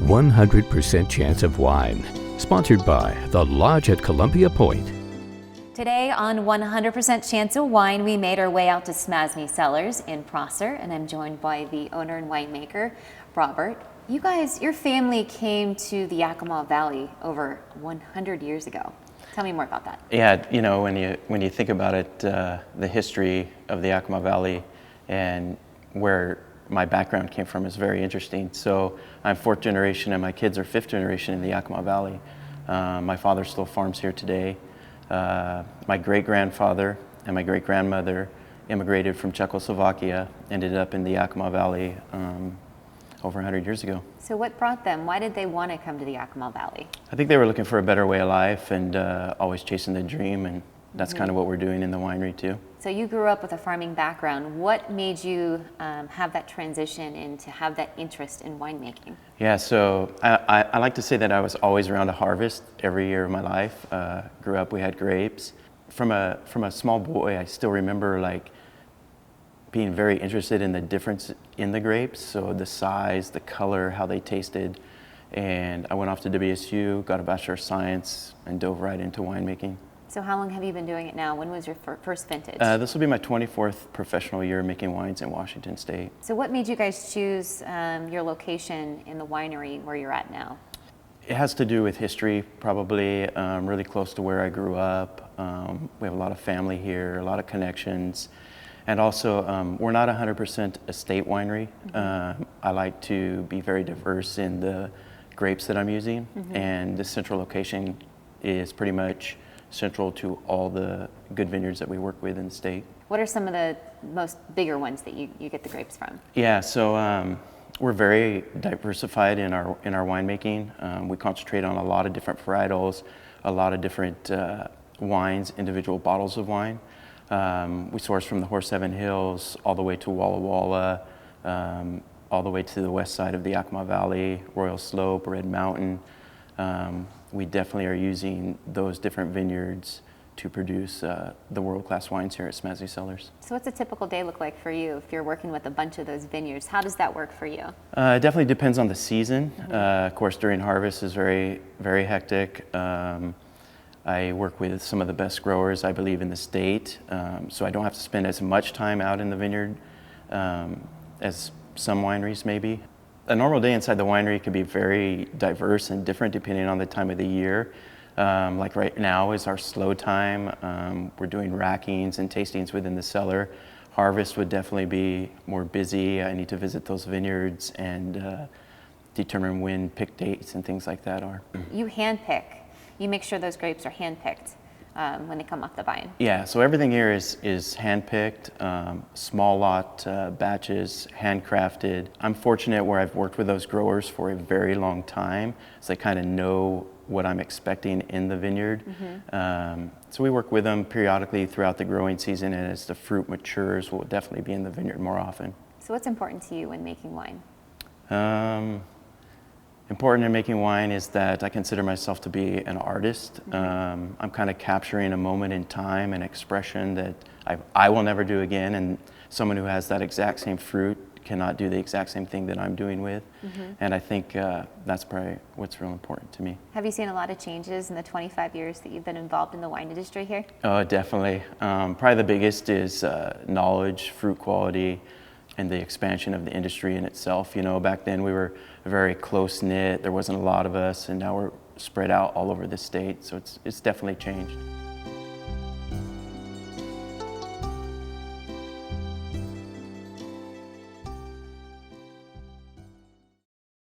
100% Chance of Wine, sponsored by The Lodge at Columbia Point. Today on 100% Chance of Wine, we made our way out to Smasne Cellars in Prosser, and I'm joined by the owner and winemaker, Robert. You guys, your family came to the Yakima Valley over 100 years ago. Tell me more about that. Yeah, you know, when you think about it, the history of the Yakima Valley and where my background came from is very interesting. So I'm fourth generation and my kids are fifth generation in the Yakima Valley. My father still farms here today. My great-grandfather and my great-grandmother immigrated from Czechoslovakia, ended up in the Yakima Valley over 100 years ago. So what brought them? Why did they want to come to the Yakima Valley? I think they were looking for a better way of life and always chasing the dream, and that's kind of what we're doing in the winery too. So you grew up with a farming background. What made you have that transition and to have that interest in winemaking? Yeah, so I like to say that I was always around a harvest every year of my life. Grew up, we had grapes. From a small boy, I still remember like being very interested in the difference in the grapes. So the size, the color, how they tasted. And I went off to WSU, got a Bachelor of Science, and dove right into winemaking. So how long have you been doing it now? When was your first vintage? This will be my 24th professional year making wines in Washington State. So what made you guys choose your location in the winery where you're at now? It has to do with history, probably really close to where I grew up. We have a lot of family here, a lot of connections. And also, we're not 100% estate winery. I like to be very diverse in the grapes that I'm using. And the central location is pretty much central to all the good vineyards that we work with in the state. What are some of the most bigger ones that you get the grapes from? Yeah, so we're very diversified in our winemaking. We concentrate on a lot of different varietals, a lot of different wines, individual bottles of wine. We source from the Horse Heaven Hills all the way to Walla Walla, all the way to the west side of the Yakima Valley, Royal Slope, Red Mountain. We definitely are using those different vineyards to produce the world-class wines here at Smasne Cellars. So what's a typical day look like for you if you're working with a bunch of those vineyards? How does that work for you? It definitely depends on the season. Of course, during harvest is very, very hectic. I work with some of the best growers, I believe, in the state, so I don't have to spend as much time out in the vineyard as some wineries maybe. A normal day inside the winery can be very diverse and different depending on the time of the year. Like right now is our slow time. We're doing rackings and tastings within the cellar. Harvest would definitely be more busy. I need to visit those vineyards and determine when pick dates and things like that are. You handpick. You make sure those grapes are handpicked when they come off the vine. Yeah, so everything here is handpicked, small lot batches, handcrafted. I'm fortunate where I've worked with those growers for a very long time, so I kind of know what I'm expecting in the vineyard. So we work with them periodically throughout the growing season, and as the fruit matures, we'll definitely be in the vineyard more often. So what's important to you when making wine? Important in making wine is that I consider myself to be an artist. I'm kind of capturing a moment in time, an expression that I will never do again, and someone who has that exact same fruit cannot do the exact same thing that I'm doing with. And I think that's probably what's real important to me. Have you seen a lot of changes in the 25 years that you've been involved in the wine industry here? Oh, definitely. Probably the biggest is knowledge, fruit quality, and the expansion of the industry in itself. You know, back then we were very close-knit, there wasn't a lot of us, and now we're spread out all over the state, so it's definitely changed.